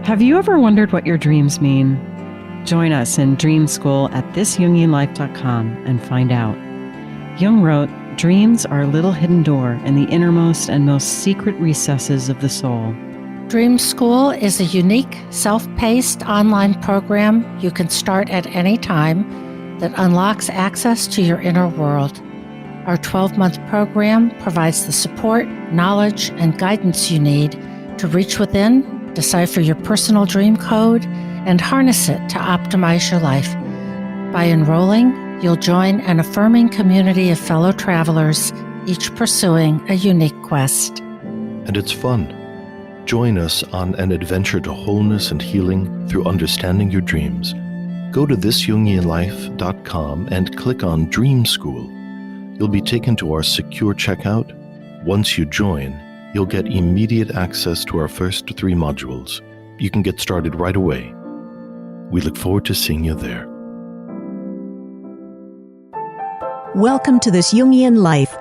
Have you ever wondered what your dreams mean? Join us in Dream School at thisjungianlife.com and find out. Jung wrote, "Dreams are a little hidden door in the innermost and most secret recesses of the soul." Dream School is a unique, self-paced online program you can start at any time that unlocks access to your inner world. Our 12-month program provides the support, knowledge, and guidance you need to reach within, decipher your personal dream code, and harness it to optimize your life. By enrolling, you'll join an affirming community of fellow travelers, each pursuing a unique quest. And it's fun. Join us on an adventure to wholeness and healing through understanding your dreams. Go to thisjungianlife.com and click on Dream School. You'll be taken to our secure checkout. Once you join, you'll get immediate access to our first 3 modules. You can get started right away. We look forward to seeing you there. Welcome to This Jungian Life.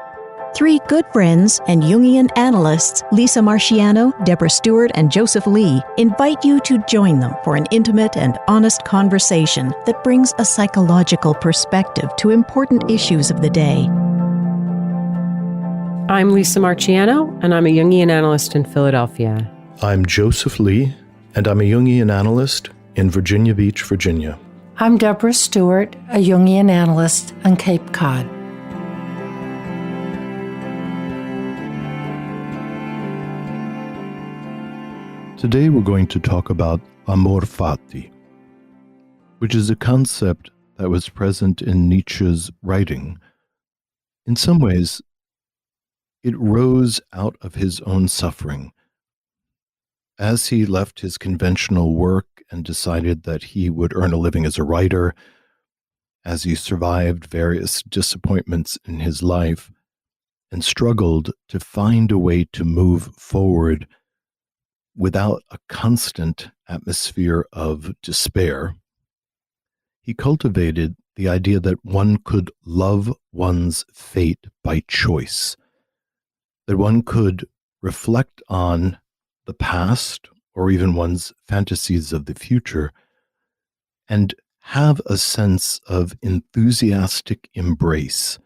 3 good friends and Jungian analysts, Lisa Marciano, Deborah Stewart, and Joseph Lee, invite you to join them for an intimate and honest conversation that brings a psychological perspective to important issues of the day. I'm Lisa Marciano, and I'm a Jungian analyst in Philadelphia. I'm Joseph Lee, and I'm a Jungian analyst in Virginia Beach, Virginia. I'm Deborah Stewart, a Jungian analyst on Cape Cod. Today we're going to talk about Amor Fati, which is a concept that was present in Nietzsche's writing. In some ways, it rose out of his own suffering. As he left his conventional work and decided that he would earn a living as a writer, as he survived various disappointments in his life and struggled to find a way to move forward without a constant atmosphere of despair, he cultivated the idea that one could love one's fate by choice, that one could reflect on the past or even one's fantasies of the future and have a sense of enthusiastic embrace,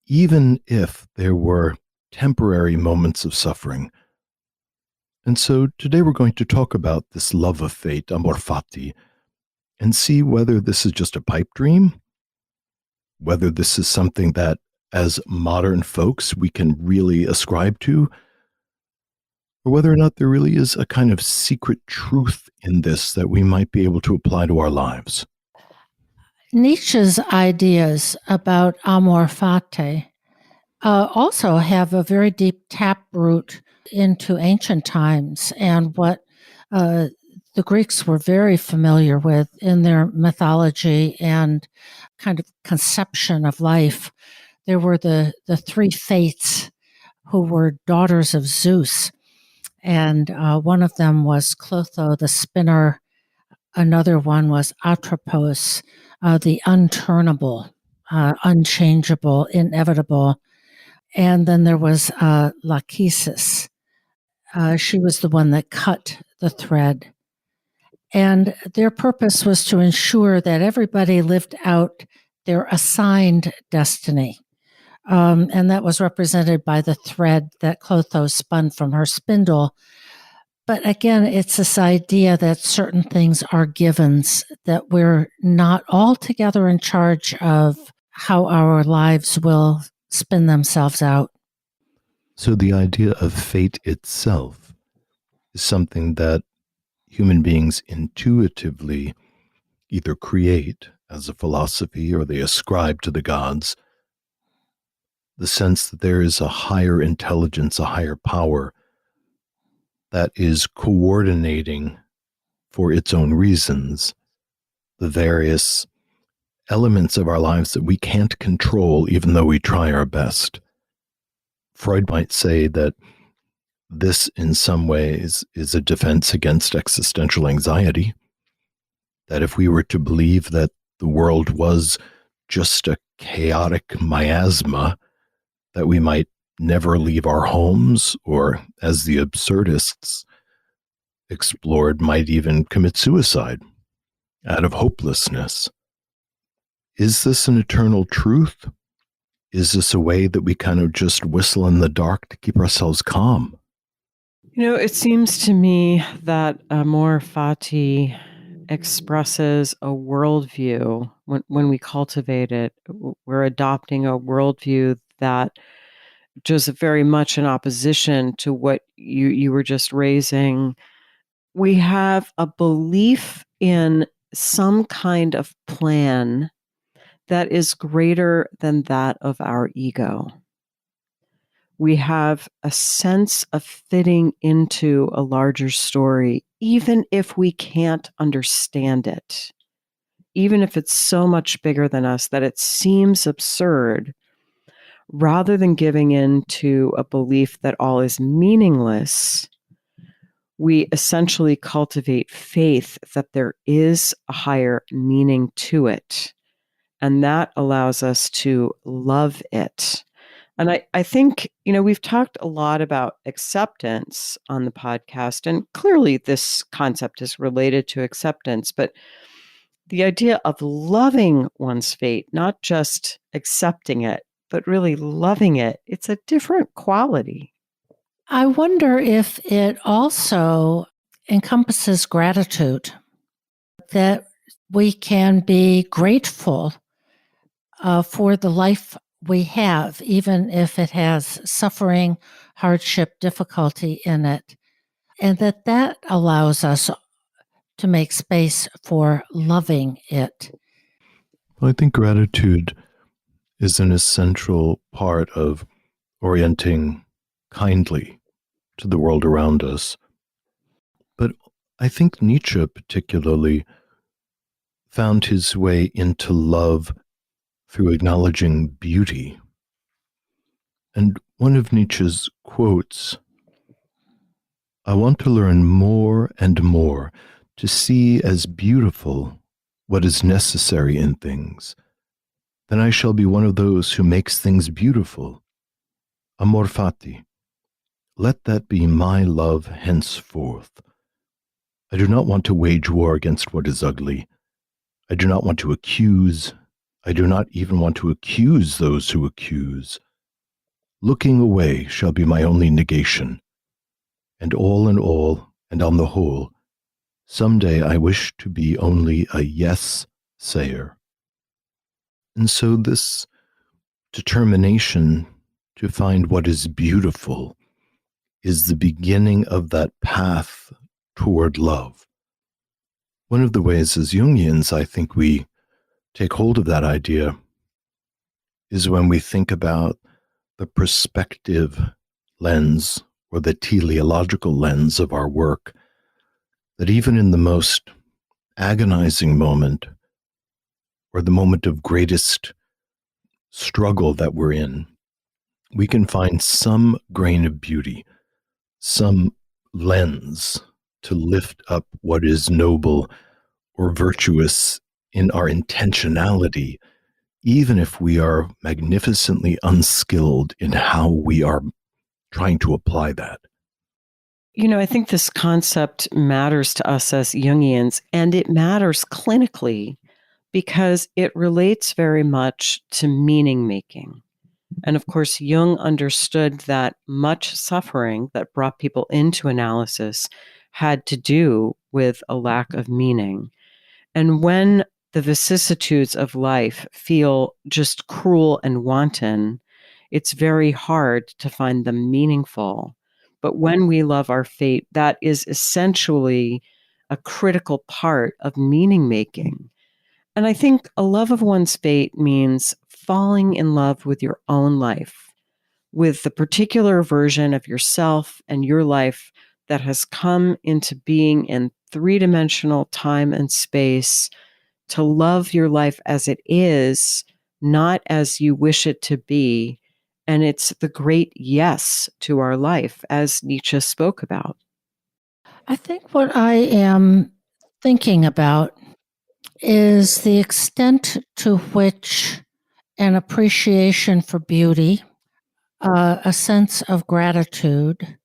even if there were temporary moments of suffering. And so today we're going to talk about this love of fate, Amor Fati, and see whether this is just a pipe dream, whether this is something that as modern folks we can really ascribe to, or whether or not there really is a kind of secret truth in this that we might be able to apply to our lives. Nietzsche's ideas about Amor Fati also have a very deep taproot into ancient times and what the Greeks were very familiar with in their mythology and kind of conception of life. There were the 3 fates who were daughters of Zeus, and one of them was Clotho, the spinner. Another one was Atropos, the unturnable, unchangeable, inevitable. And then there was Lachesis. She was the one that cut the thread. And their purpose was to ensure that everybody lived out their assigned destiny. And that was represented by the thread that Clotho spun from her spindle. But again, it's this idea that certain things are givens, that we're not altogether in charge of how our lives will spin themselves out. So the idea of fate itself is something that human beings intuitively either create as a philosophy or they ascribe to the gods. The sense that there is a higher intelligence, a higher power that is coordinating for its own reasons the various elements of our lives that we can't control even though we try our best. Freud might say that this in some ways is a defense against existential anxiety, that if we were to believe that the world was just a chaotic miasma, that we might never leave our homes, or as the absurdists explored, might even commit suicide out of hopelessness. Is this an eternal truth? Is this a way that we kind of just whistle in the dark to keep ourselves calm? It seems to me that Amor Fati expresses a worldview. When we cultivate it, we're adopting a worldview that just very much in opposition to what you were just raising. We have a belief in some kind of plan that is greater than that of our ego. We have a sense of fitting into a larger story, even if we can't understand it, even if it's so much bigger than us that it seems absurd. Rather than giving in to a belief that all is meaningless, we essentially cultivate faith that there is a higher meaning to it. And that allows us to love it. And I think, we've talked a lot about acceptance on the podcast, and clearly this concept is related to acceptance, but the idea of loving one's fate, not just accepting it, but really loving it, it's a different quality. I wonder if it also encompasses gratitude, that we can be grateful for the life we have, even if it has suffering, hardship, difficulty in it, and that allows us to make space for loving it. Well, I think gratitude is an essential part of orienting kindly to the world around us. But I think Nietzsche particularly found his way into love through acknowledging beauty. And one of Nietzsche's quotes, "I want to learn more and more to see as beautiful what is necessary in things. Then I shall be one of those who makes things beautiful. Amor Fati. Let that be my love henceforth. I do not want to wage war against what is ugly. I do not want to accuse. I do not even want to accuse those who accuse. Looking away shall be my only negation. And all in all, and on the whole, someday I wish to be only a yes-sayer." And so this determination to find what is beautiful is the beginning of that path toward love. One of the ways as Jungians, I think we take hold of that idea is when we think about the perspective lens or the teleological lens of our work, that even in the most agonizing moment or the moment of greatest struggle that we're in, we can find some grain of beauty, some lens to lift up what is noble or virtuous in our intentionality, even if we are magnificently unskilled in how we are trying to apply that. I think this concept matters to us as Jungians, and it matters clinically because it relates very much to meaning making. And of course, Jung understood that much suffering that brought people into analysis had to do with a lack of meaning. And when the vicissitudes of life feel just cruel and wanton, it's very hard to find them meaningful. But when we love our fate, that is essentially a critical part of meaning making. And I think a love of one's fate means falling in love with your own life, with the particular version of yourself and your life that has come into being in three-dimensional time and space, to love your life as it is, not as you wish it to be. And it's the great yes to our life, as Nietzsche spoke about. I think what I am thinking about is the extent to which an appreciation for beauty, a sense of gratitude,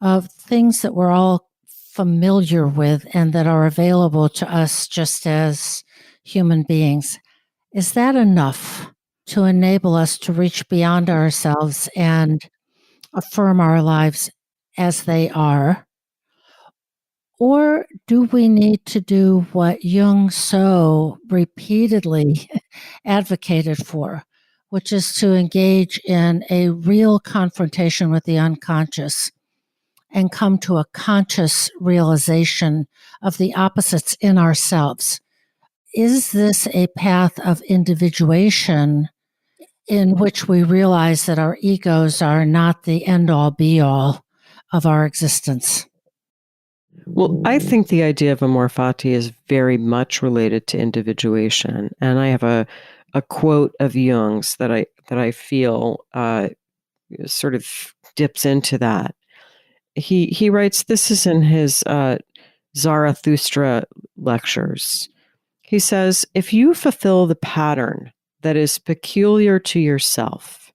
of things that we're all familiar with and that are available to us just as human beings. Is that enough to enable us to reach beyond ourselves and affirm our lives as they are? Or do we need to do what Jung so repeatedly advocated for, which is to engage in a real confrontation with the unconscious and come to a conscious realization of the opposites in ourselves? Is this a path of individuation in which we realize that our egos are not the end-all be-all of our existence? Well, I think the idea of Amor Fati is very much related to individuation. And I have a quote of Jung's that I feel sort of dips into that. He writes, this is in his Zarathustra lectures. He says, if you fulfill the pattern that is peculiar to yourself,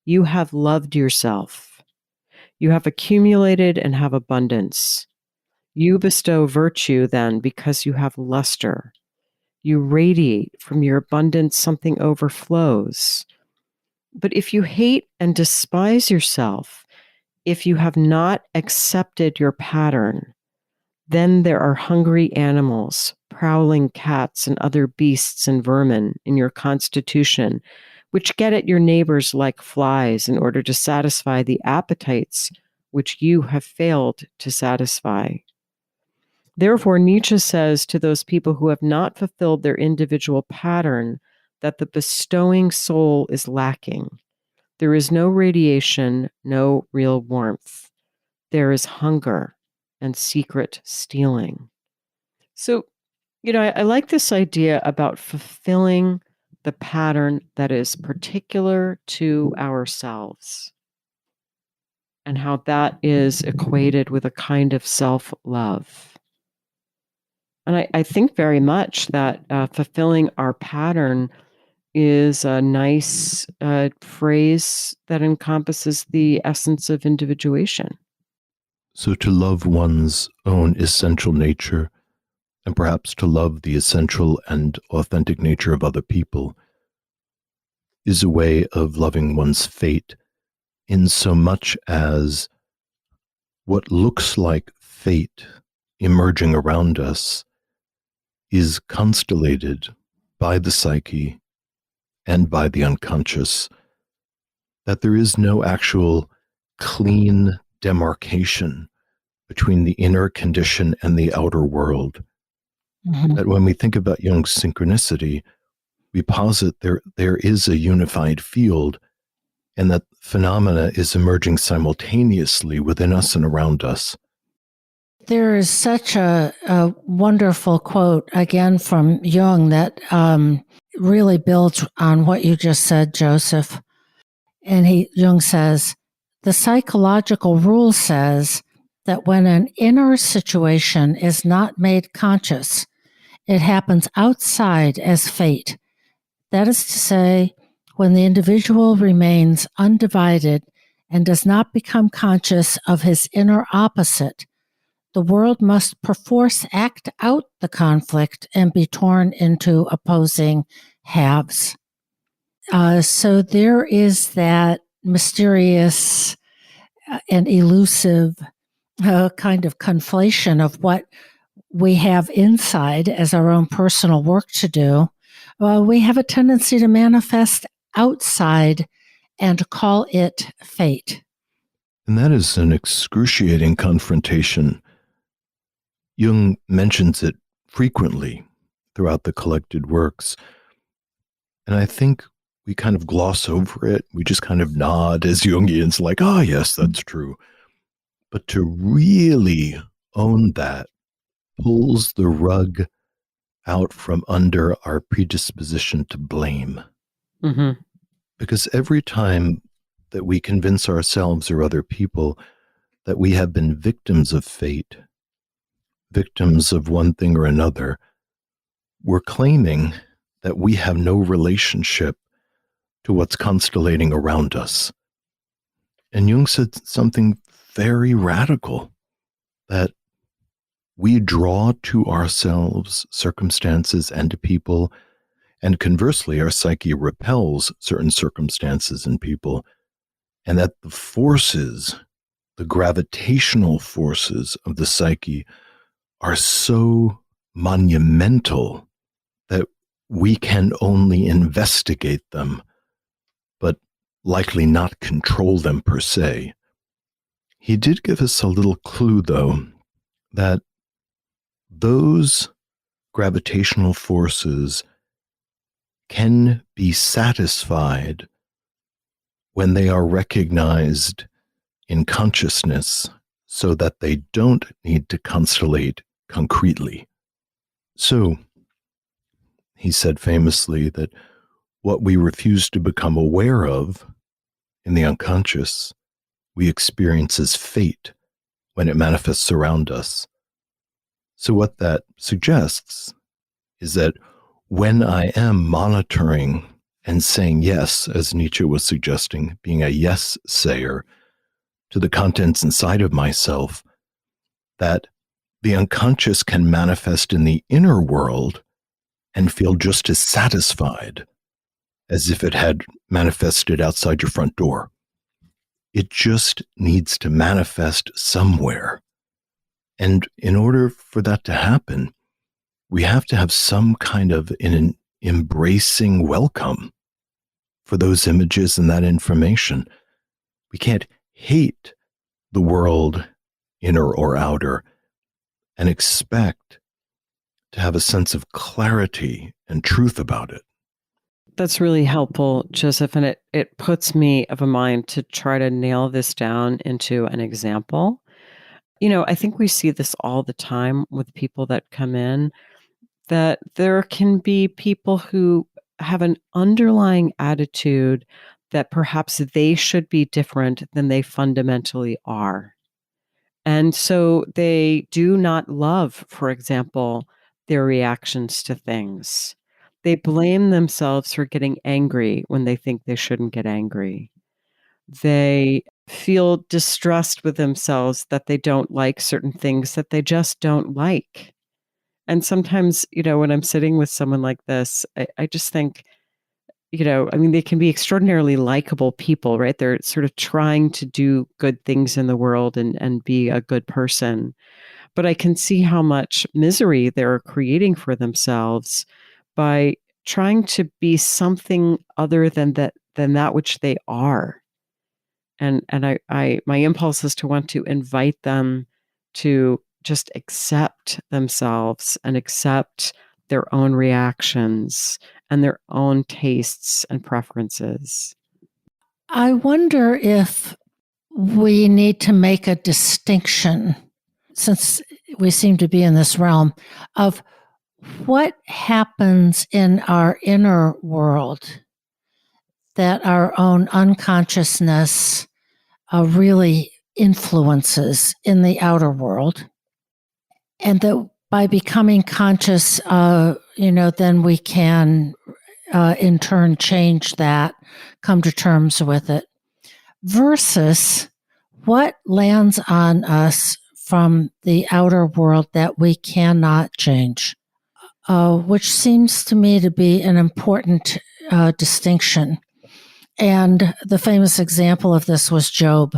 you have loved yourself. You have accumulated and have abundance. You bestow virtue then because you have luster. You radiate from your abundance, something overflows. But if you hate and despise yourself, if you have not accepted your pattern, then there are hungry animals, prowling cats, and other beasts and vermin in your constitution, which get at your neighbors like flies in order to satisfy the appetites which you have failed to satisfy. Therefore, Nietzsche says to those people who have not fulfilled their individual pattern that the bestowing soul is lacking. There is no radiation, no real warmth. There is hunger and secret stealing. So, I like this idea about fulfilling the pattern that is particular to ourselves and how that is equated with a kind of self-love. And I think very much that fulfilling our pattern is a nice phrase that encompasses the essence of individuation. So to love one's own essential nature, and perhaps to love the essential and authentic nature of other people, is a way of loving one's fate, in so much as what looks like fate emerging around us is constellated by the psyche and by the unconscious, that there is no actual clean demarcation between the inner condition and the outer world. Mm-hmm. That when we think about Jung's synchronicity, we posit there is a unified field, and that phenomena is emerging simultaneously within us and around us. There is such a wonderful quote, again, from Jung that really builds on what you just said, Joseph. And Jung says, the psychological rule says that when an inner situation is not made conscious, it happens outside as fate. That is to say, when the individual remains undivided and does not become conscious of his inner opposite, the world must perforce act out the conflict and be torn into opposing halves. So there is that mysterious and elusive kind of conflation of what we have inside as our own personal work to do. We have a tendency to manifest outside and call it fate. And that is an excruciating confrontation. Jung mentions it frequently throughout the collected works. And I think we kind of gloss over it. We just kind of nod as Jungians, like, oh, yes, that's true. But to really own that pulls the rug out from under our predisposition to blame. Mm-hmm. Because every time that we convince ourselves or other people that we have been victims of fate, victims of one thing or another, we're claiming that we have no relationship to what's constellating around us. And Jung said something very radical, that we draw to ourselves circumstances and to people, and conversely, our psyche repels certain circumstances and people, and that the forces, the gravitational forces of the psyche are so monumental that we can only investigate them, but likely not control them per se. He did give us a little clue, though, that those gravitational forces can be satisfied when they are recognized in consciousness so that they don't need to constellate concretely. So, he said famously that what we refuse to become aware of in the unconscious, we experience as fate when it manifests around us. So what that suggests is that when I am monitoring and saying yes, as Nietzsche was suggesting, being a yes sayer to the contents inside of myself, that the unconscious can manifest in the inner world and feel just as satisfied as if it had manifested outside your front door. It just needs to manifest somewhere. And in order for that to happen, we have to have some kind of an embracing welcome for those images and that information. We can't hate the world, inner or outer, and expect to have a sense of clarity and truth about it. That's really helpful, Joseph, and it puts me of a mind to try to nail this down into an example. I think we see this all the time with people that come in, that there can be people who have an underlying attitude that perhaps they should be different than they fundamentally are. And so they do not love, for example, their reactions to things. They blame themselves for getting angry when they think they shouldn't get angry. They feel distressed with themselves that they don't like certain things that they just don't like. And sometimes, when I'm sitting with someone like this, I just think, they can be extraordinarily likable people, right? They're sort of trying to do good things in the world and be a good person. But I can see how much misery they're creating for themselves by trying to be something other than that which they are. And I my impulse is to want to invite them to just accept themselves and accept their own reactions and their own tastes and preferences. I wonder if we need to make a distinction, since we seem to be in this realm, of what happens in our inner world that our own unconsciousness really influences in the outer world. And that by becoming conscious, then we can in turn change that, come to terms with it, versus what lands on us from the outer world that we cannot change, which seems to me to be an important distinction. And the famous example of this was Job,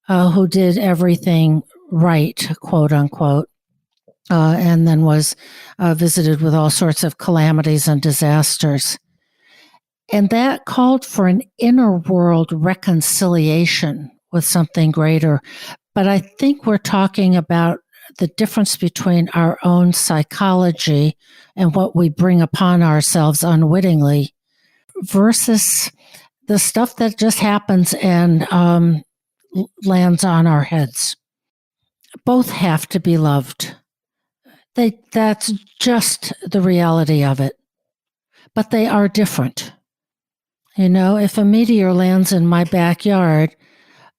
who did everything right, quote unquote, and then was visited with all sorts of calamities and disasters. And that called for an inner world reconciliation with something greater. But I think we're talking about the difference between our own psychology and what we bring upon ourselves unwittingly versus the stuff that just happens and lands on our heads. Both have to be loved. That's just the reality of it. But they are different. If a meteor lands in my backyard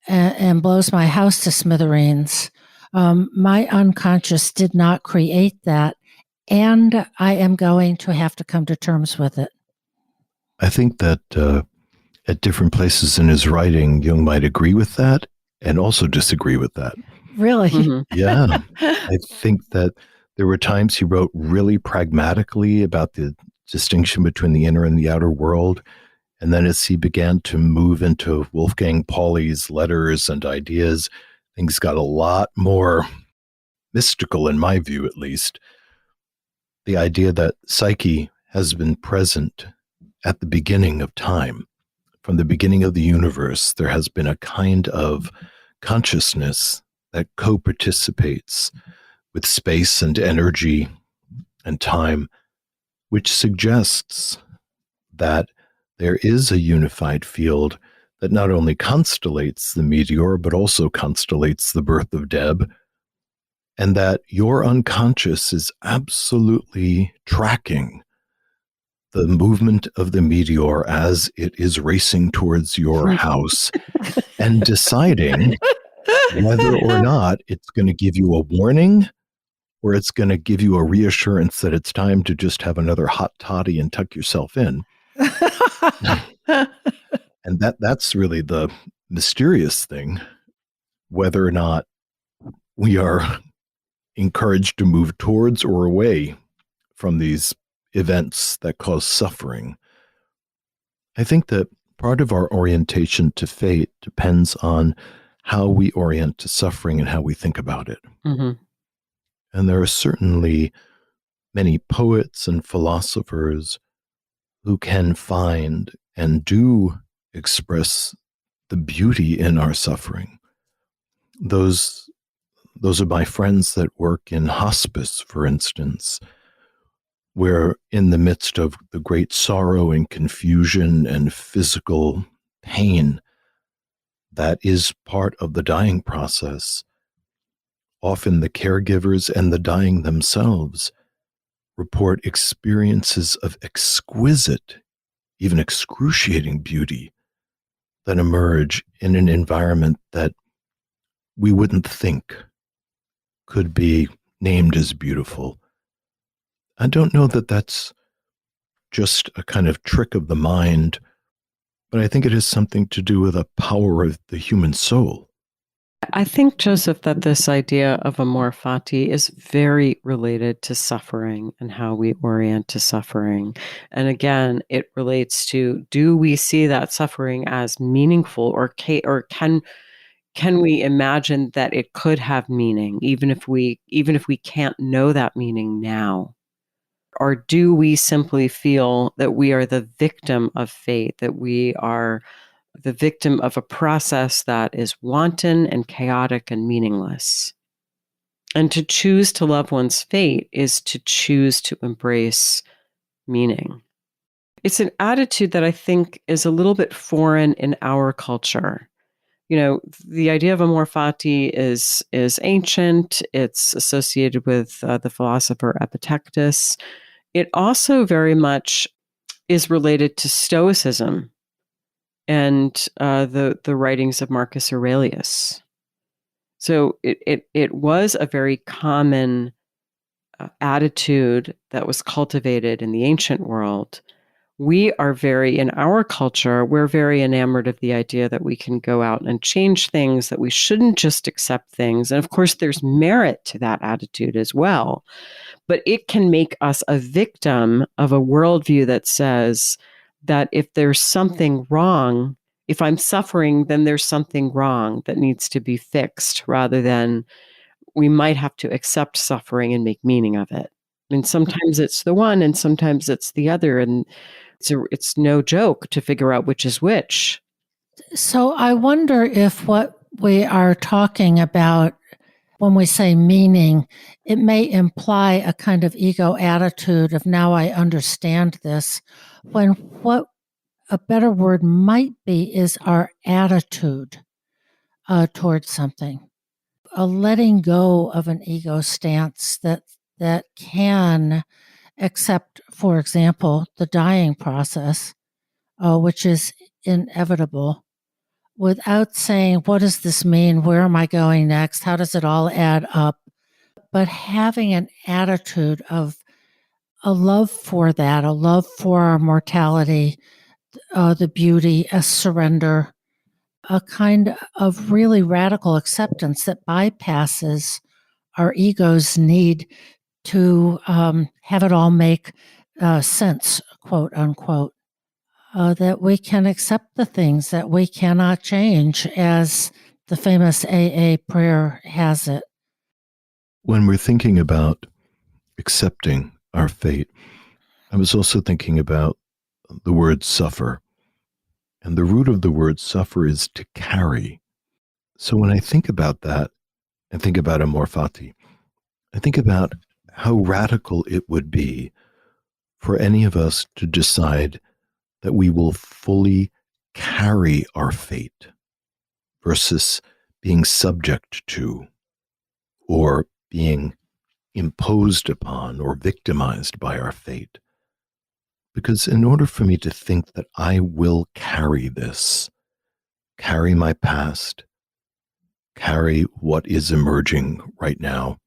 and blows my house to smithereens, my unconscious did not create that, and I am going to have to come to terms with it. I think that at different places in his writing, Jung might agree with that and also disagree with that. Really? Mhm. Yeah. I think that there were times he wrote really pragmatically about the distinction between the inner and the outer world. And then as he began to move into Wolfgang Pauli's letters and ideas, things got a lot more mystical, in my view, at least. The idea that psyche has been present at the beginning of time. From the beginning of the universe, there has been a kind of consciousness that co participates with space and energy and time, which suggests that there is a unified field that not only constellates the meteor, but also constellates the birth of Deb, and that your unconscious is absolutely tracking the movement of the meteor as it is racing towards your house and deciding whether or not it's going to give you a warning or it's going to give you a reassurance that it's time to just have another hot toddy and tuck yourself in. And that's really the mysterious thing, whether or not we are encouraged to move towards or away from these events that cause suffering. I think that part of our orientation to fate depends on how we orient to suffering and how we think about it. Mhm. And there are certainly many poets and philosophers who can find and do express the beauty in our suffering. Those are my friends that work in hospice, for instance, where in the midst of the great sorrow and confusion and physical pain that is part of the dying process, often the caregivers and the dying themselves report experiences of exquisite, even excruciating beauty that emerge in an environment that we wouldn't think could be named as beautiful. I don't know that that's just a kind of trick of the mind, but I think it has something to do with a power of the human soul. I think, Joseph, that this idea of Amor Fati is very related to suffering and how we orient to suffering. And again, it relates to, do we see that suffering as meaningful, or can we imagine that it could have meaning, even if we can't know that meaning now? Or do we simply feel that we are the victim of fate, that we are the victim of a process that is wanton and chaotic and meaningless? And to choose to love one's fate is to choose to embrace meaning. It's an attitude that I think is a little bit foreign in our culture. You know, the idea of Amor Fati is ancient. It's associated with the philosopher Epictetus. It also very much is related to Stoicism and the writings of Marcus Aurelius. So it was a very common attitude that was cultivated in the ancient world. We are very, in our culture, we're very enamored of the idea that we can go out and change things, that we shouldn't just accept things. And of course, there's merit to that attitude as well. But it can make us a victim of a worldview that says that if there's something wrong, if I'm suffering, then there's something wrong that needs to be fixed, rather than we might have to accept suffering and make meaning of it. And sometimes it's the one and sometimes it's the other. And it's no joke to figure out which is which. So I wonder if what we are talking about when we say meaning, it may imply a kind of ego attitude of, now I understand this, when what a better word might be is our attitude towards something. A letting go of an ego stance that can accept, for example, the dying process, which is inevitable, without saying, what does this mean? Where am I going next? How does it all add up? But having an attitude of a love for that, a love for our mortality, the beauty, a surrender, a kind of really radical acceptance that bypasses our ego's need to have it all make sense, quote unquote. That we can accept the things that we cannot change, as the famous AA prayer has it. When we're thinking about accepting our fate, I was also thinking about the word suffer. And the root of the word suffer is to carry. So when I think about that, I think about Amor Fati. I think about how radical it would be for any of us to decide that we will fully carry our fate versus being subject to or being imposed upon or victimized by our fate. Because in order for me to think that I will carry this, carry my past, carry what is emerging right now,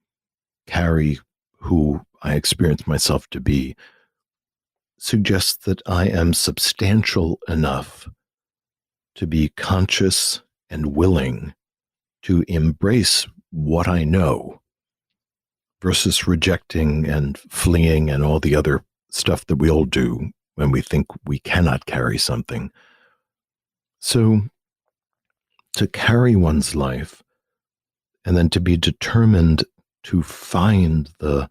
carry who I experience myself to be, suggests that I am substantial enough to be conscious and willing to embrace what I know versus rejecting and fleeing and all the other stuff that we all do when we think we cannot carry something. So to carry one's life and then to be determined to find the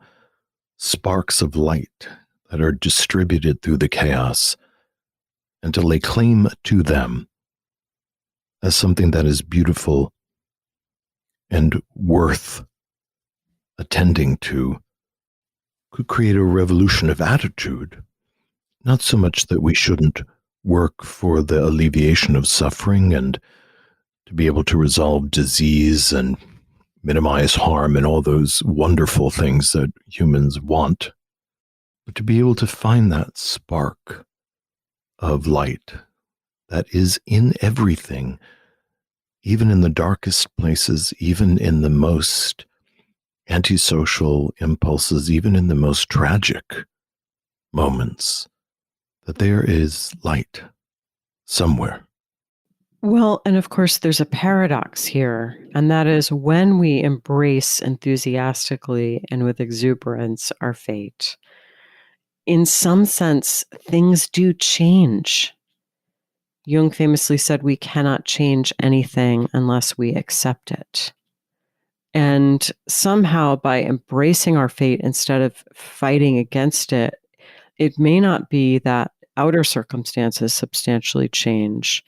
sparks of light that are distributed through the chaos and to lay claim to them as something that is beautiful and worth attending to could create a revolution of attitude. Not so much that we shouldn't work for the alleviation of suffering and to be able to resolve disease and minimize harm and all those wonderful things that humans want, but to be able to find that spark of light that is in everything, even in the darkest places, even in the most antisocial impulses, even in the most tragic moments, that there is light somewhere. Well, and of course, there's a paradox here, and that is when we embrace enthusiastically and with exuberance our fate, in some sense, things do change. Jung famously said we cannot change anything unless we accept it. And somehow, by embracing our fate instead of fighting against it, it may not be that outer circumstances substantially change,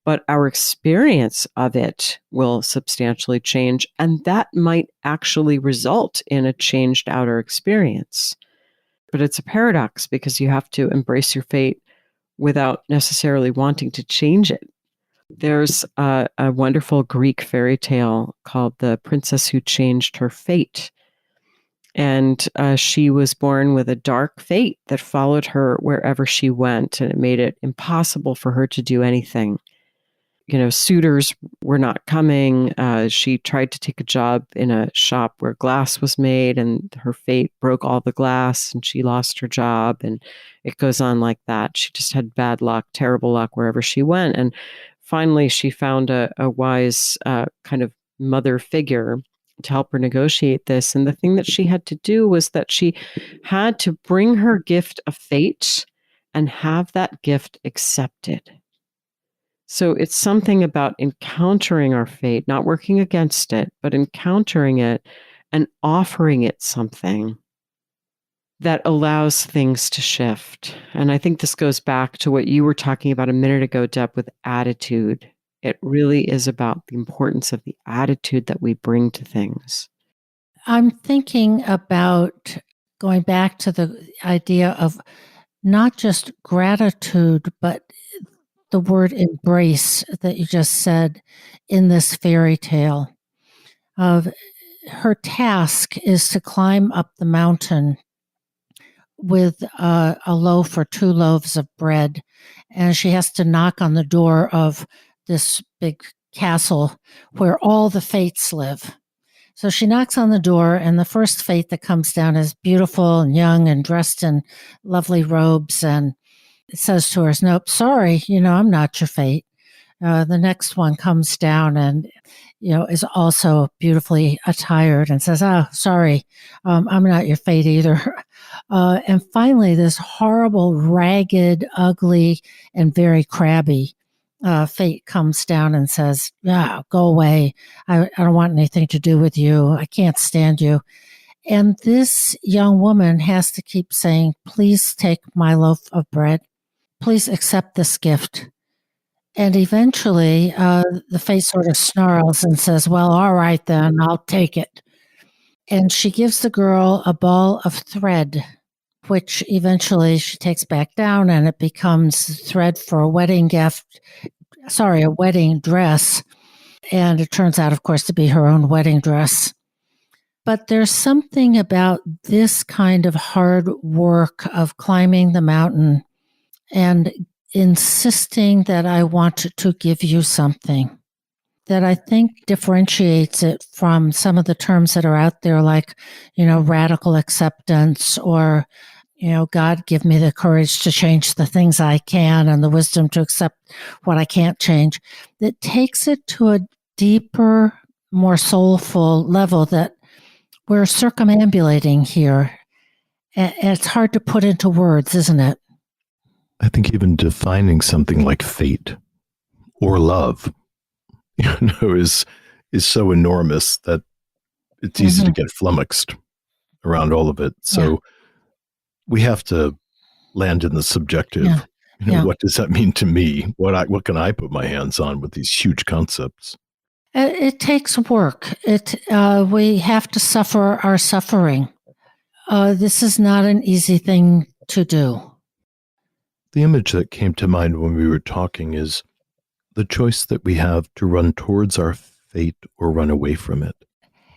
but our experience of it will substantially change. And that might actually result in a changed outer experience. But it's a paradox because you have to embrace your fate without necessarily wanting to change it. There's a wonderful Greek fairy tale called The Princess Who Changed Her Fate. And she was born with a dark fate that followed her wherever she went, and it made it impossible for her to do anything. You know, suitors were not coming. She tried to take a job in a shop where glass was made, and her fate broke all the glass, and she lost her job. And it goes on like that. She just had bad luck, terrible luck wherever she went. And finally, she found a wise kind of mother figure to help her negotiate this. And the thing that she had to do was that she had to bring her gift of fate and have that gift accepted. So it's something about encountering our fate, not working against it, but encountering it and offering it something that allows things to shift. And I think this goes back to what you were talking about a minute ago, Deb, with attitude. It really is about the importance of the attitude that we bring to things. I'm thinking about going back to the idea of not just gratitude, but the word embrace that you just said in this fairy tale. Of her task is to climb up the mountain with a loaf or 2 loaves of bread, and she has to knock on the door of this big castle where all the fates live. So she knocks on the door, and the first fate that comes down is beautiful and young and dressed in lovely robes, and it says to her, "Nope, sorry, I'm not your fate." The next one comes down and, is also beautifully attired and says, "Oh, sorry, I'm not your fate either." And finally, this horrible, ragged, ugly, and very crabby fate comes down and says, "Yeah, go away. I don't want anything to do with you. I can't stand you." And this young woman has to keep saying, "Please take my loaf of bread. Please accept this gift." And eventually, the face sort of snarls and says, "Well, all right, then, I'll take it." And she gives the girl a ball of thread, which eventually she takes back down, and it becomes thread for a wedding a wedding dress. And it turns out, of course, to be her own wedding dress. But there's something about this kind of hard work of climbing the mountain and insisting that I want to give you something that I think differentiates it from some of the terms that are out there, like, radical acceptance, or, God, give me the courage to change the things I can and the wisdom to accept what I can't change. That takes it to a deeper, more soulful level that we're circumambulating here. And it's hard to put into words, isn't it? I think even defining something like fate or love, is so enormous that it's easy to get flummoxed around all of it. So we have to land in the subjective. What does that mean to me? What can I put my hands on with these huge concepts? It takes work. We have to suffer our suffering. This is not an easy thing to do. The image that came to mind when we were talking is the choice that we have to run towards our fate or run away from it.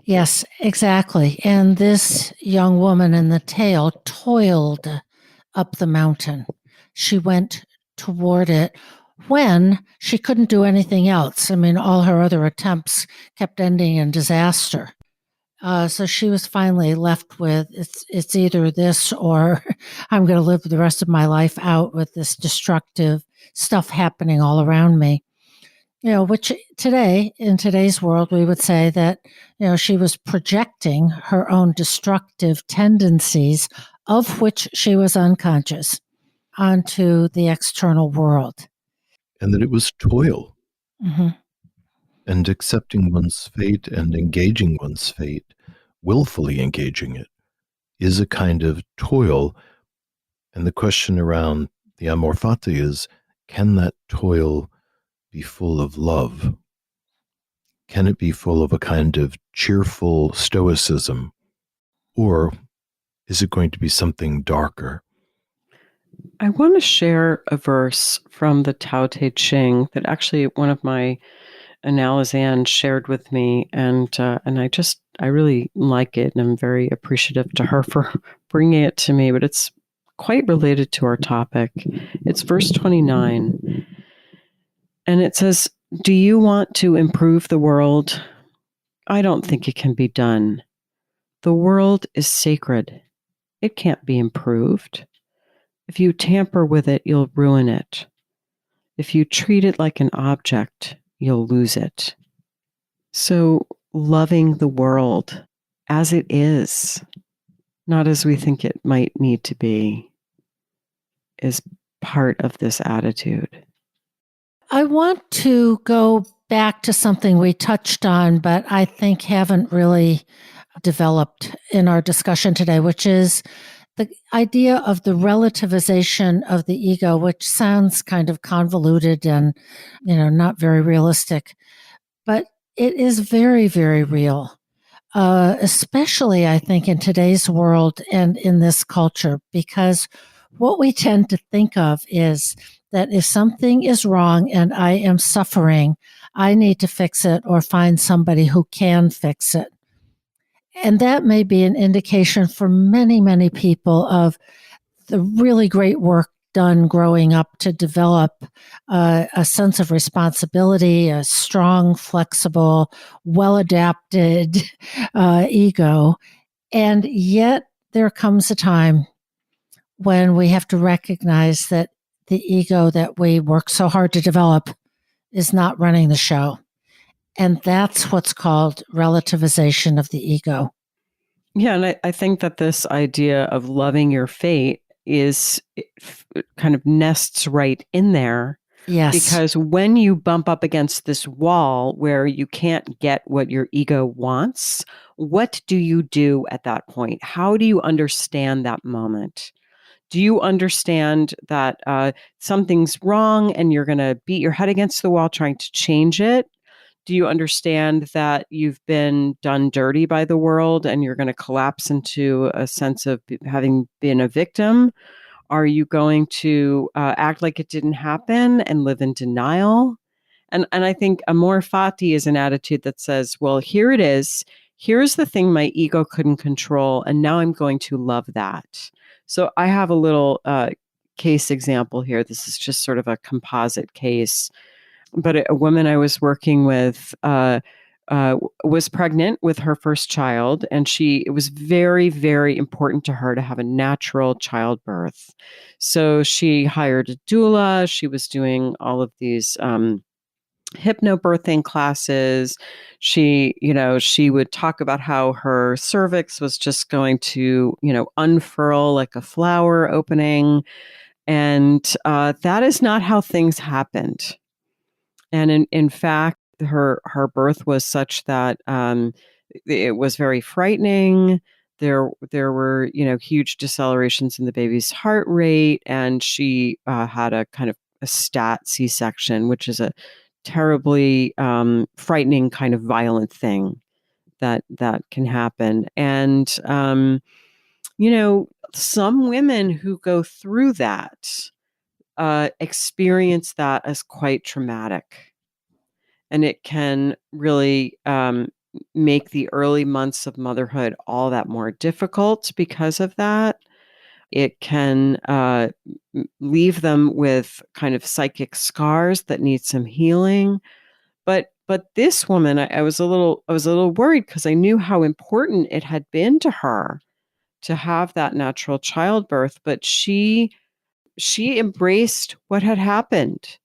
Yes, exactly. And this young woman in the tale toiled up the mountain. She went toward it when she couldn't do anything else. I mean, all her other attempts kept ending in disaster. So she was finally left with, it's either this or I'm going to live the rest of my life out with this destructive stuff happening all around me. Which in today's world, we would say that, she was projecting her own destructive tendencies, of which she was unconscious, onto the external world. And that it was toil. Mm-hmm. And accepting one's fate and engaging one's fate, willfully engaging it, is a kind of toil. And the question around the Amor Fati is, can that toil be full of love? Can it be full of a kind of cheerful stoicism? Or is it going to be something darker? I want to share a verse from the Tao Te Ching that actually one of my Analizan shared with me, and I really like it, and I'm very appreciative to her for bringing it to me. But it's quite related to our topic. It's verse 29, and it says, "Do you want to improve the world? I don't think it can be done. The world is sacred. It can't be improved. If you tamper with it, you'll ruin it. If you treat it like an object, you'll lose it." So loving the world as it is, not as we think it might need to be, is part of this attitude. I want to go back to something we touched on, but I think haven't really developed in our discussion today, which is the idea of the relativization of the ego, which sounds kind of convoluted and, not very realistic, but it is very, very real. Especially, I think, in today's world and in this culture, because what we tend to think of is that if something is wrong and I am suffering, I need to fix it or find somebody who can fix it. And that may be an indication for many, many people of the really great work done growing up to develop a sense of responsibility, a strong, flexible, well-adapted ego. And yet there comes a time when we have to recognize that the ego that we work so hard to develop is not running the show. And that's what's called relativization of the ego. Yeah, and I think that this idea of loving your fate it kind of nests right in there. Yes. Because when you bump up against this wall where you can't get what your ego wants, what do you do at that point? How do you understand that moment? Do you understand that something's wrong and you're going to beat your head against the wall trying to change it? Do you understand that you've been done dirty by the world and you're going to collapse into a sense of having been a victim? Are you going to act like it didn't happen and live in denial? And I think Amor Fati is an attitude that says, well, here it is. Here's the thing my ego couldn't control, and now I'm going to love that. So I have a little case example here. This is just sort of a composite case. But a woman I was working with was pregnant with her first child, and it was very, very important to her to have a natural childbirth. So she hired a doula. She was doing all of these hypnobirthing classes. She would talk about how her cervix was just going to, unfurl like a flower opening. And that is not how things happened. And in fact, her birth was such that it was very frightening. There were huge decelerations in the baby's heart rate, and she had a kind of a stat C-section, which is a terribly frightening kind of violent thing that can happen. And some women who go through that experience that as quite traumatic. And it can really make the early months of motherhood all that more difficult because of that. It can leave them with kind of psychic scars that need some healing. But this woman, I was a little worried because I knew how important it had been to her to have that natural childbirth. But she embraced what had happened.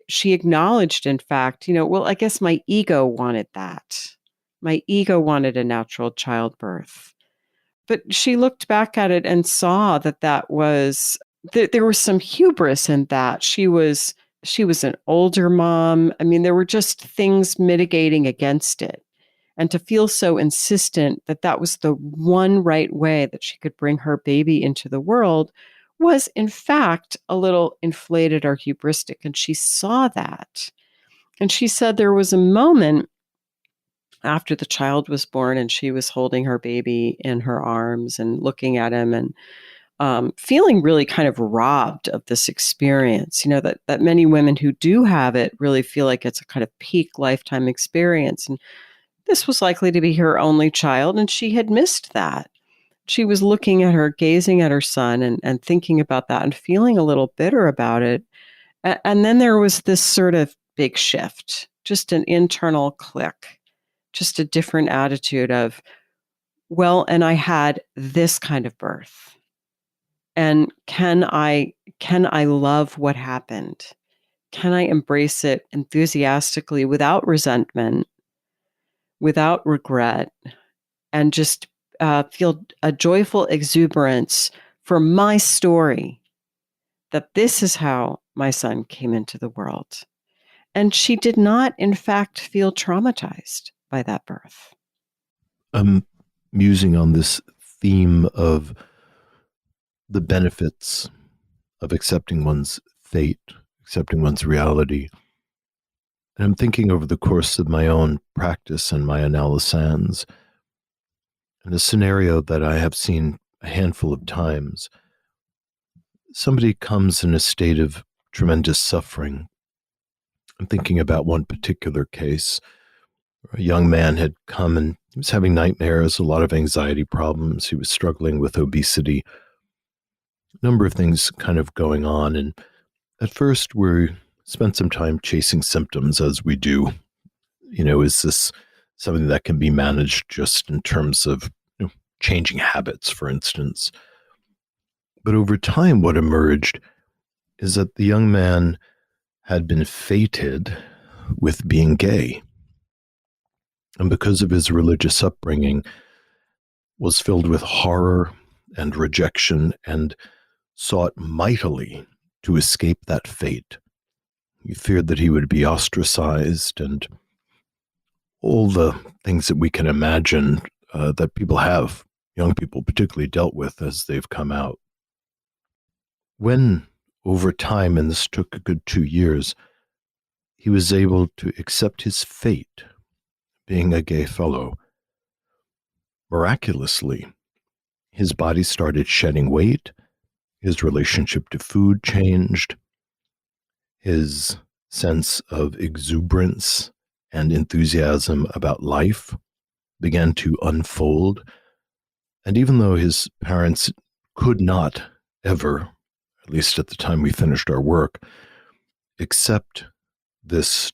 She acknowledged, in fact, well, I guess my ego wanted that. My ego wanted a natural childbirth. But she looked back at it and saw that there was some hubris in that. She was an older mom. I mean, there were just things mitigating against it. And to feel so insistent that that was the one right way that she could bring her baby into the world was, in fact, a little inflated or hubristic. And she saw that. And she said there was a moment after the child was born and she was holding her baby in her arms and looking at him and feeling really kind of robbed of this experience, that many women who do have it really feel like it's a kind of peak lifetime experience. And this was likely to be her only child, and she had missed that. She was looking at her, gazing at her son and thinking about that and feeling a little bitter about it. And then there was this sort of big shift, just an internal click, just a different attitude of, well, and I had this kind of birth. And can I love what happened? Can I embrace it enthusiastically without resentment, without regret, and just feel a joyful exuberance for my story, that this is how my son came into the world. And she did not, in fact, feel traumatized by that birth. I'm musing on this theme of the benefits of accepting one's fate, accepting one's reality. And I'm thinking over the course of my own practice and my analyses, and a scenario that I have seen a handful of times. Somebody comes in a state of tremendous suffering. I'm thinking about one particular case. A young man had come and he was having nightmares, a lot of anxiety problems. He was struggling with obesity, a number of things kind of going on. And at first, we spent some time chasing symptoms, as we do. Is this something that can be managed just in terms of changing habits, for instance? But over time, what emerged is that the young man had been fated with being gay. And because of his religious upbringing, was filled with horror and rejection and sought mightily to escape that fate. He feared that he would be ostracized and all the things that we can imagine that people have, young people particularly, dealt with as they've come out. When, over time, and this took a good 2 years, he was able to accept his fate, being a gay fellow, miraculously, his body started shedding weight, his relationship to food changed, his sense of exuberance and enthusiasm about life began to unfold. And even though his parents could not ever, at least at the time we finished our work, accept this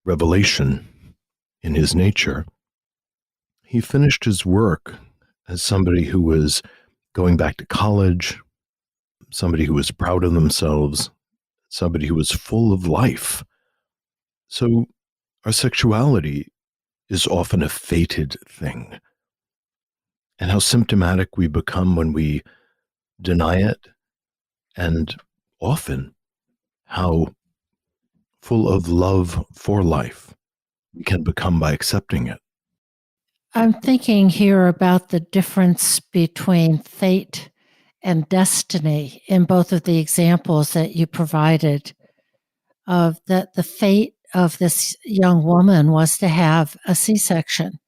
revelation in his nature, he finished his work as somebody who was going back to college, somebody who was proud of themselves, somebody who was full of life. So our sexuality is often a fated thing. And how symptomatic we become when we deny it, and often how full of love for life we can become by accepting it. I'm thinking here about the difference between fate and destiny in both of the examples that you provided, of that the fate of this young woman was to have a C-section.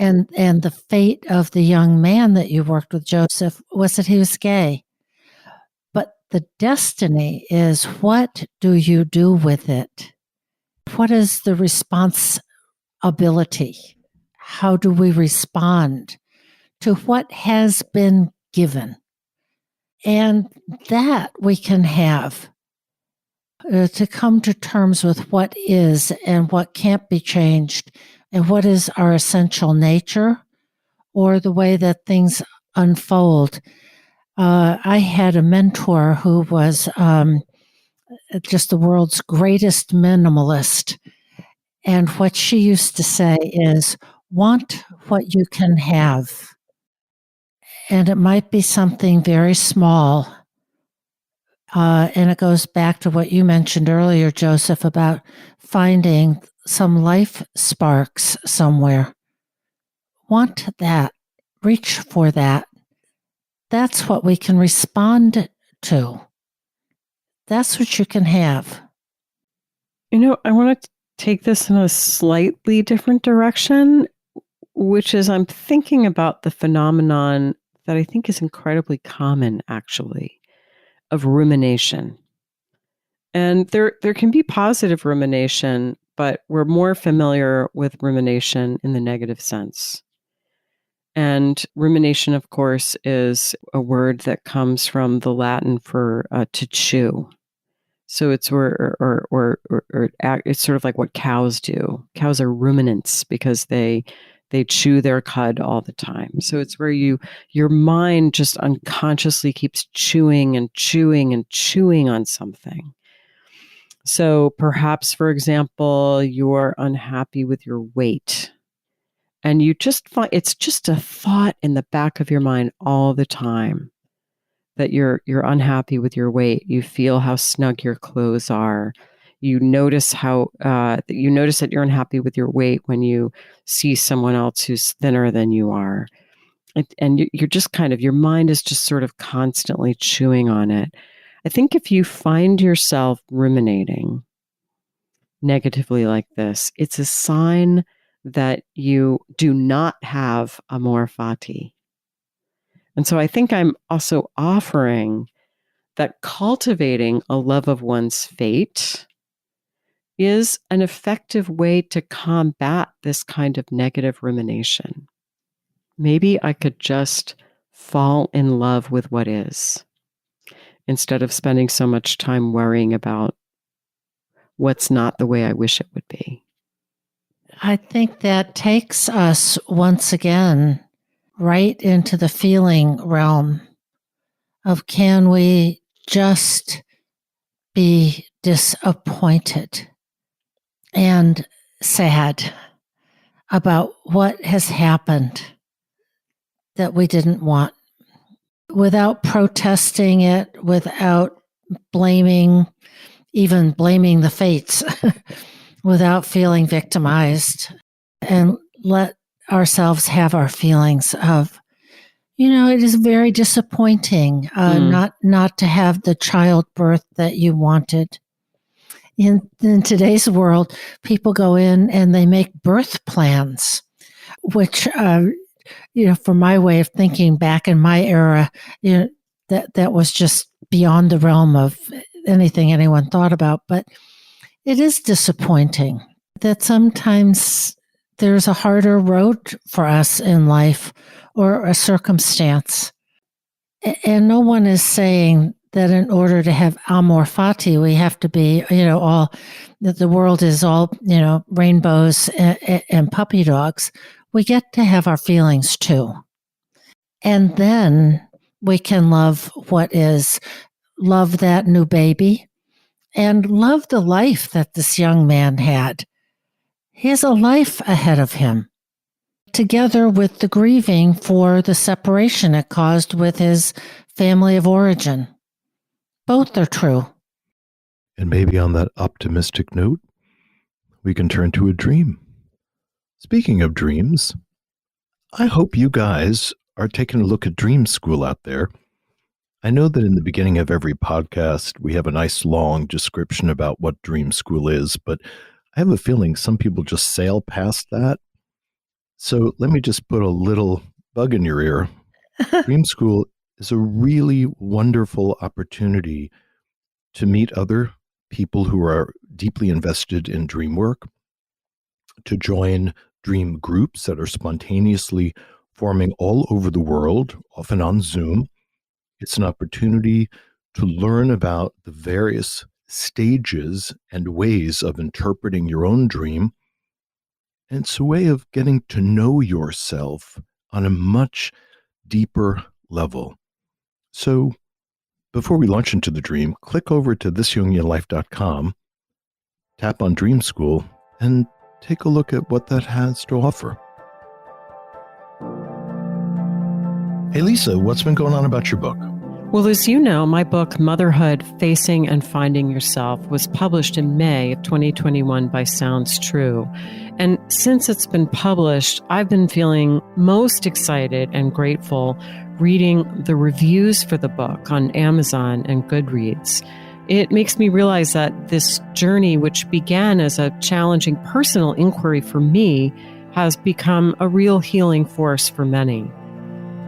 And the fate of the young man that you worked with, Joseph, was that he was gay. But the destiny is, what do you do with it? What is the responsibility? How do we respond to what has been given? And that we can have to come to terms with what is and what can't be changed, and what is our essential nature or the way that things unfold. I had a mentor who was just the world's greatest minimalist. And what she used to say is, want what you can have. And it might be something very small. And it goes back to what you mentioned earlier, Joseph, about finding some life sparks somewhere. Want that. Reach for that. That's what we can respond to. That's what you can have. You know, I want to take this in a slightly different direction, which is I'm thinking about the phenomenon that I think is incredibly common, actually, of rumination. And there can be positive rumination, but we're more familiar with rumination in the negative sense. And rumination, of course, is a word that comes from the Latin for to chew. So it's it's sort of like what cows do. Cows are ruminants because they chew their cud all the time. So it's where your mind just unconsciously keeps chewing and chewing and chewing on something. So perhaps, for example, you're unhappy with your weight, and you just find it's just a thought in the back of your mind all the time that you're unhappy with your weight. You feel how snug your clothes are. You notice that you're unhappy with your weight when you see someone else who's thinner than you are, and you're just your mind is just sort of constantly chewing on it. I think if you find yourself ruminating negatively like this, it's a sign that you do not have Amor Fati. And so I think I'm also offering that cultivating a love of one's fate is an effective way to combat this kind of negative rumination. Maybe I could just fall in love with what is, instead of spending so much time worrying about what's not the way I wish it would be. I think that takes us once again right into the feeling realm of, can we just be disappointed and sad about what has happened that we didn't want, without protesting it, without even blaming the fates, without feeling victimized, and let ourselves have our feelings of, it is very disappointing not to have the childbirth that you wanted. In today's world, people go in and they make birth plans, which, from my way of thinking back in my era, that was just beyond the realm of anything anyone thought about. But it is disappointing that sometimes there's a harder road for us in life or a circumstance. And no one is saying that in order to have Amor Fati, we have to be, that the world is all, rainbows and puppy dogs. We get to have our feelings too. And then we can love what is, love that new baby, and love the life that this young man had. He has a life ahead of him, together with the grieving for the separation it caused with his family of origin. Both are true. And maybe on that optimistic note, we can turn to a dream. Speaking of dreams, I hope you guys are taking a look at Dream School out there. I know that in the beginning of every podcast, we have a nice long description about what Dream School is, but I have a feeling some people just sail past that. So let me just put a little bug in your ear. Dream School is a really wonderful opportunity to meet other people who are deeply invested in dream work, to join dream groups that are spontaneously forming all over the world, often on Zoom. It's an opportunity to learn about the various stages and ways of interpreting your own dream. And it's a way of getting to know yourself on a much deeper level. So before we launch into the dream, click over to thisjungianlife.com, tap on Dream School, and take a look at what that has to offer. Hey, Lisa, what's been going on about your book? Well, as you know, my book, Motherhood, Facing and Finding Yourself, was published in May of 2021 by Sounds True. And since it's been published, I've been feeling most excited and grateful reading the reviews for the book on Amazon and Goodreads. It makes me realize that this journey, which began as a challenging personal inquiry for me, has become a real healing force for many.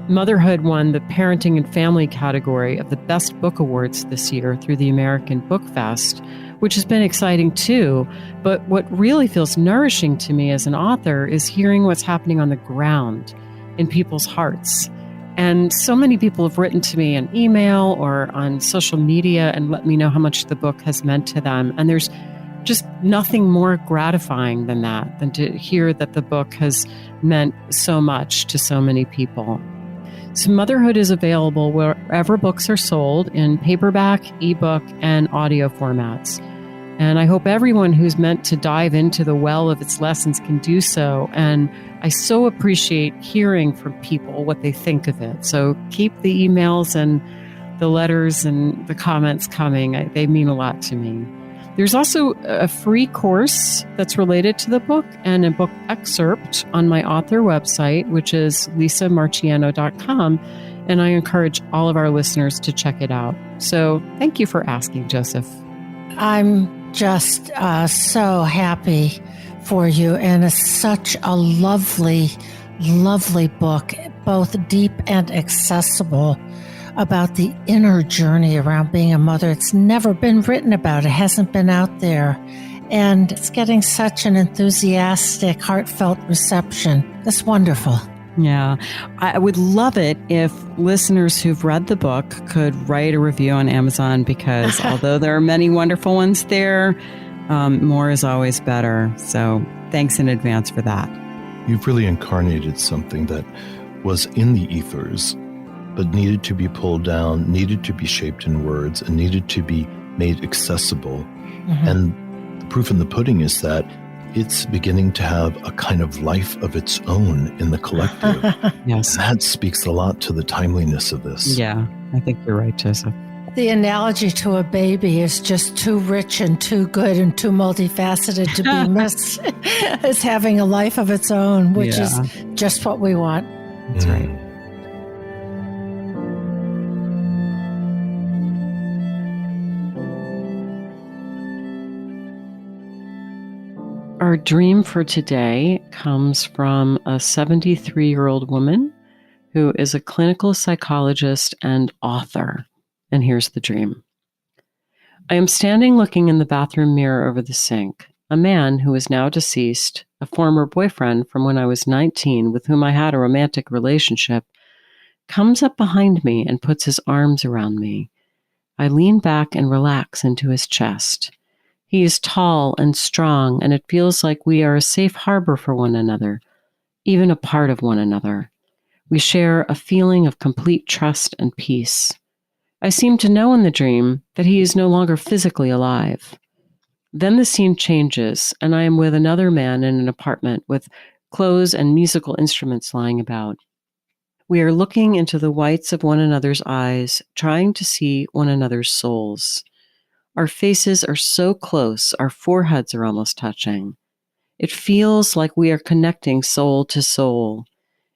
Motherhood won the Parenting and Family category of the Best Book Awards this year through the American Book Fest, which has been exciting too. But what really feels nourishing to me as an author is hearing what's happening on the ground in people's hearts. And so many people have written to me in email or on social media and let me know how much the book has meant to them. And there's just nothing more gratifying than that, than to hear that the book has meant so much to so many people. So Motherhood is available wherever books are sold in paperback, ebook, and audio formats. And I hope everyone who's meant to dive into the well of its lessons can do so. And I so appreciate hearing from people what they think of it. So keep the emails and the letters and the comments coming. They mean a lot to me. There's also a free course that's related to the book and a book excerpt on my author website, which is lisamarciano.com. And I encourage all of our listeners to check it out. So thank you for asking, Joseph. I'm just so happy for you. And it's such a lovely, lovely book, both deep and accessible, about the inner journey around being a mother. It's never been written about. It hasn't been out there. And it's getting such an enthusiastic, heartfelt reception. It's wonderful. Yeah, I would love it if listeners who've read the book could write a review on Amazon, because although there are many wonderful ones there, more is always better. So thanks in advance for that. You've really incarnated something that was in the ethers, but needed to be pulled down, needed to be shaped in words, and needed to be made accessible. Mm-hmm. And the proof in the pudding is that it's beginning to have a kind of life of its own in the collective. Yes. And that speaks a lot to the timeliness of this. Yeah, I think you're right, Joseph. The analogy to a baby is just too rich and too good and too multifaceted to be missed. It's having a life of its own, which is just what we want. That's right. Our dream for today comes from a 73-year-old woman who is a clinical psychologist and author. And here's the dream. I am standing looking in the bathroom mirror over the sink. A man who is now deceased, a former boyfriend from when I was 19 with whom I had a romantic relationship, comes up behind me and puts his arms around me. I lean back and relax into his chest. He is tall and strong, and it feels like we are a safe harbor for one another, even a part of one another. We share a feeling of complete trust and peace. I seem to know in the dream that he is no longer physically alive. Then the scene changes, and I am with another man in an apartment with clothes and musical instruments lying about. We are looking into the whites of one another's eyes, trying to see one another's souls. Our faces are so close, our foreheads are almost touching. It feels like we are connecting soul to soul.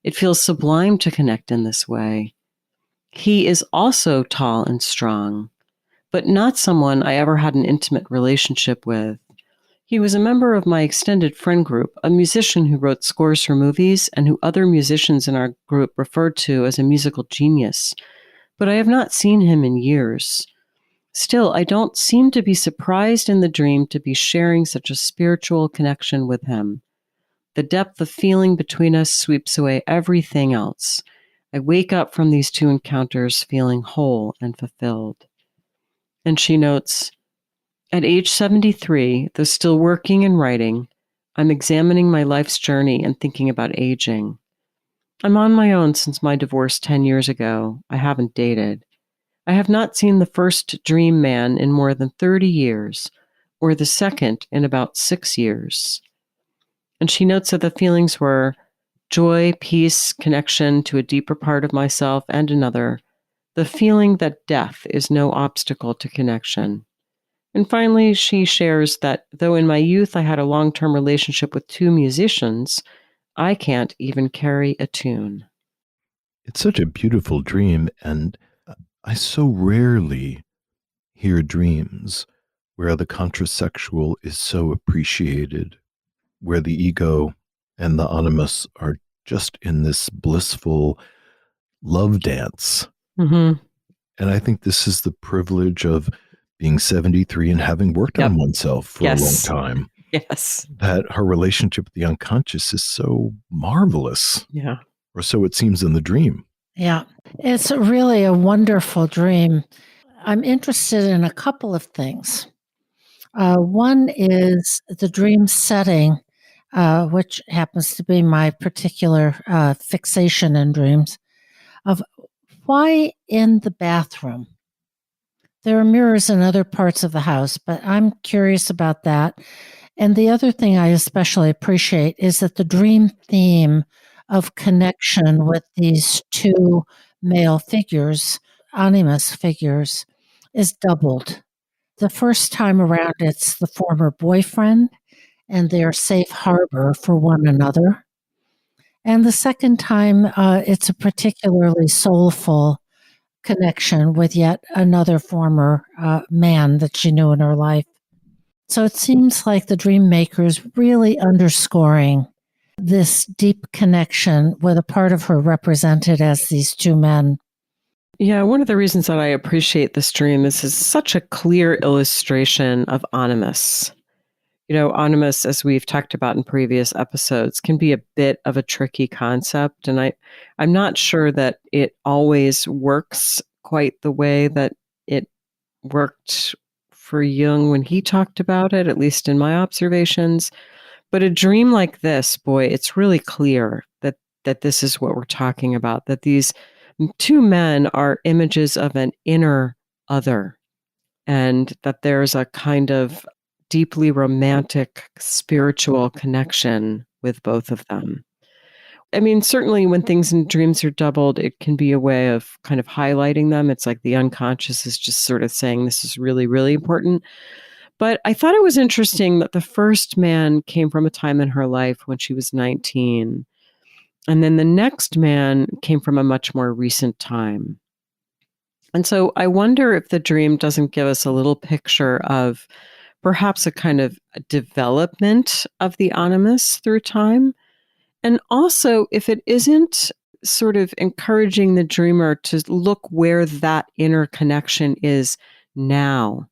It feels sublime to connect in this way. He is also tall and strong, but not someone I ever had an intimate relationship with. He was a member of my extended friend group, a musician who wrote scores for movies and who other musicians in our group referred to as a musical genius, but I have not seen him in years. Still, I don't seem to be surprised in the dream to be sharing such a spiritual connection with him. The depth of feeling between us sweeps away everything else. I wake up from these two encounters feeling whole and fulfilled. And she notes, at age 73, though still working and writing, I'm examining my life's journey and thinking about aging. I'm on my own since my divorce 10 years ago. I haven't dated. I have not seen the first dream man in more than 30 years, or the second in about 6 years. And she notes that the feelings were joy, peace, connection to a deeper part of myself and another, the feeling that death is no obstacle to connection. And finally, she shares that though in my youth I had a long-term relationship with two musicians, I can't even carry a tune. It's such a beautiful dream, and I so rarely hear dreams where the contrasexual is so appreciated, where the ego and the animus are just in this blissful love dance. Mm-hmm. And I think this is the privilege of being 73 and having worked on oneself for a long time. Yes. That her relationship with the unconscious is so marvelous. Yeah. Or so it seems in the dream. Yeah, it's really a wonderful dream. I'm interested in a couple of things. One is the dream setting, which happens to be my particular fixation in dreams, of why in the bathroom? There are mirrors in other parts of the house, but I'm curious about that. And the other thing I especially appreciate is that the dream theme of connection with these two male figures, animus figures, is doubled. The first time around, it's the former boyfriend and their safe harbor for one another. And the second time, it's a particularly soulful connection with yet another former man that she knew in her life. So it seems like the dream maker is really underscoring this deep connection with a part of her represented as these two men. Yeah, one of the reasons that I appreciate this dream is it's such a clear illustration of animus. You know, animus, as we've talked about in previous episodes, can be a bit of a tricky concept. And I'm not sure that it always works quite the way that it worked for Jung when he talked about it, at least in my observations. But a dream like this, boy, it's really clear that this is what we're talking about, that these two men are images of an inner other, and that there's a kind of deeply romantic, spiritual connection with both of them. I mean, certainly when things in dreams are doubled, it can be a way of kind of highlighting them. It's like the unconscious is just sort of saying, this is really, really important. But I thought it was interesting that the first man came from a time in her life when she was 19. And then the next man came from a much more recent time. And so I wonder if the dream doesn't give us a little picture of perhaps a kind of development of the animus through time. And also, if it isn't sort of encouraging the dreamer to look where that inner connection is now.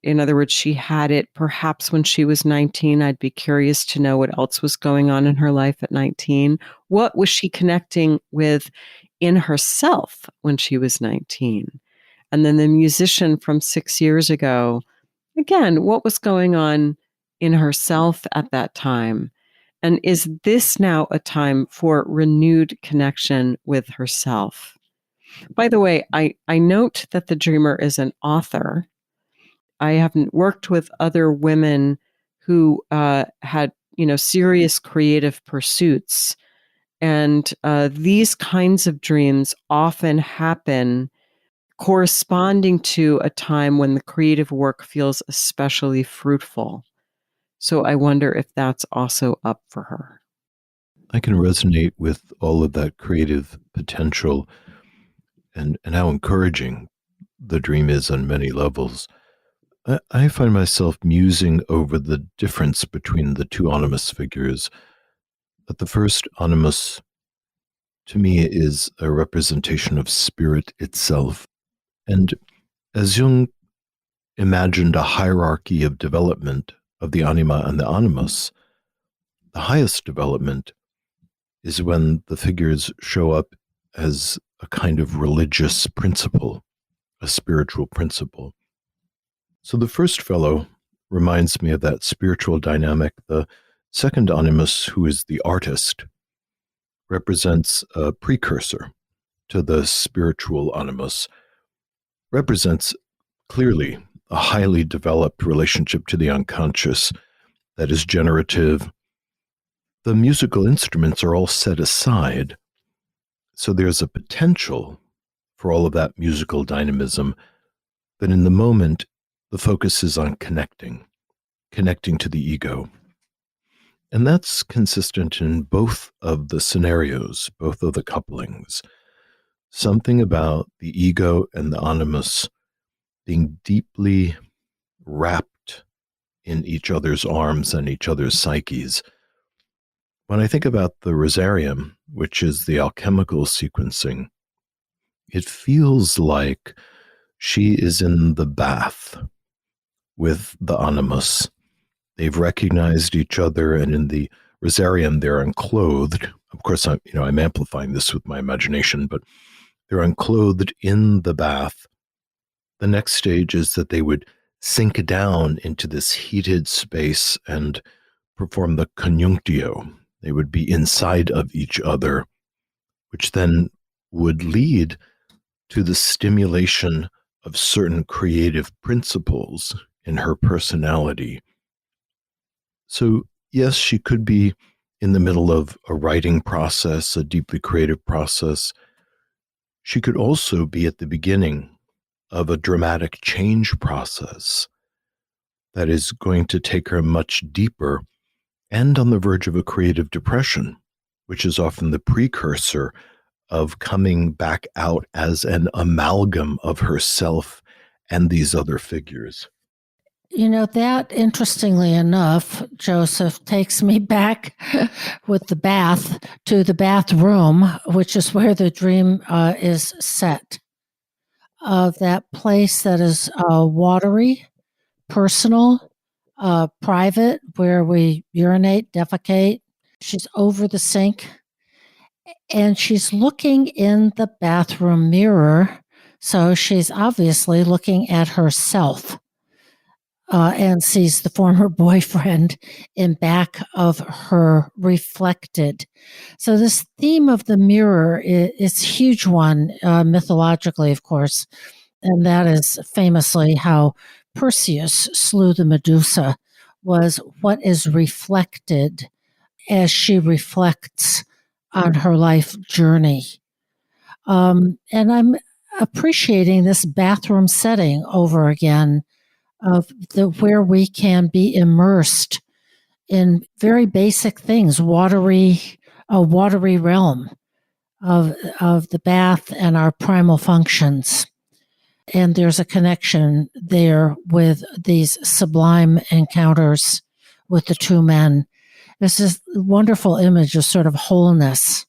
In other words, she had it perhaps when she was 19. I'd be curious to know what else was going on in her life at 19. What was she connecting with in herself when she was 19? And then the musician from 6 years ago, again, what was going on in herself at that time? And is this now a time for renewed connection with herself? By the way, I note that the dreamer is an author. I haven't worked with other women who had, serious creative pursuits. And these kinds of dreams often happen corresponding to a time when the creative work feels especially fruitful. So I wonder if that's also up for her. I can resonate with all of that creative potential and how encouraging the dream is on many levels. I find myself musing over the difference between the two animus figures. But the first animus, to me, is a representation of spirit itself. And as Jung imagined a hierarchy of development of the anima and the animus, the highest development is when the figures show up as a kind of religious principle, a spiritual principle. So the first fellow reminds me of that spiritual dynamic. The second animus, who is the artist, represents a precursor to the spiritual animus, represents clearly a highly developed relationship to the unconscious that is generative. The musical instruments are all set aside, so there's a potential for all of that musical dynamism, but in the moment, the focus is on connecting to the ego. And that's consistent in both of the scenarios, both of the couplings. Something about the ego and the animus being deeply wrapped in each other's arms and each other's psyches. When I think about the Rosarium, which is the alchemical sequencing, it feels like she is in the bath with the animus. They've recognized each other, and in the Rosarium, they're unclothed. Of course, I'm amplifying this with my imagination, but they're unclothed in the bath. The next stage is that they would sink down into this heated space and perform the conjunctio. They would be inside of each other, which then would lead to the stimulation of certain creative principles in her personality. So, yes, she could be in the middle of a writing process, a deeply creative process. She could also be at the beginning of a dramatic change process that is going to take her much deeper and on the verge of a creative depression, which is often the precursor of coming back out as an amalgam of herself and these other figures. That, interestingly enough, Joseph, takes me back with the bath to the bathroom, which is where the dream is set. Of that place that is watery, personal, private, where we urinate, defecate. She's over the sink, and she's looking in the bathroom mirror. So she's obviously looking at herself. And sees the former boyfriend in back of her reflected. So this theme of the mirror is a huge one, mythologically, of course, and that is famously how Perseus slew the Medusa was what is reflected as she reflects on her life journey. And I'm appreciating this bathroom setting over again of where we can be immersed in very basic things, a watery realm of the bath and our primal functions. And there's a connection there with these sublime encounters with the two men. This is a wonderful image of sort of wholeness.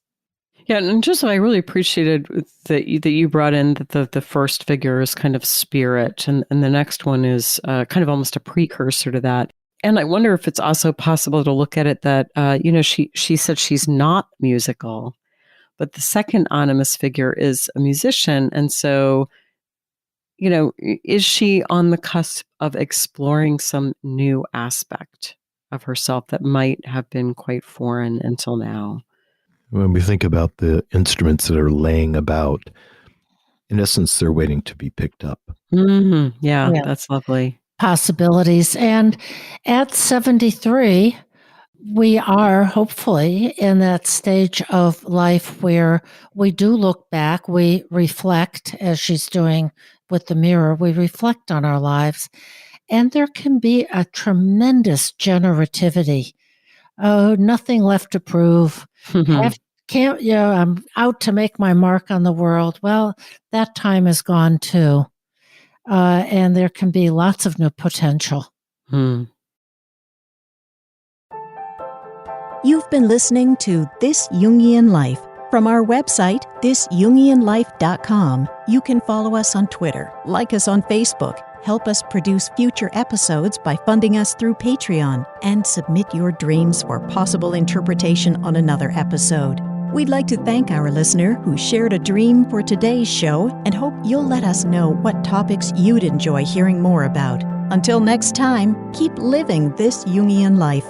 Yeah, and just I really appreciated that you brought in that the first figure is kind of spirit, and the next one is kind of almost a precursor to that. And I wonder if it's also possible to look at it that she said she's not musical, but the second animus figure is a musician, and so is she on the cusp of exploring some new aspect of herself that might have been quite foreign until now? When we think about the instruments that are laying about, in essence, they're waiting to be picked up. Mm-hmm. Yeah, that's lovely. Possibilities. And at 73, we are hopefully in that stage of life where we do look back, we reflect, as she's doing with the mirror, we reflect on our lives, and there can be a tremendous generativity. Oh, nothing left to prove. I'm out to make my mark on the world. Well, that time is gone too. And there can be lots of new potential. You've been listening to This Jungian Life. From our website, thisjungianlife.com, you can follow us on Twitter, like us on Facebook, help us produce future episodes by funding us through Patreon, and submit your dreams for possible interpretation on another episode. We'd like to thank our listener who shared a dream for today's show and hope you'll let us know what topics you'd enjoy hearing more about. Until next time, keep living this Jungian life.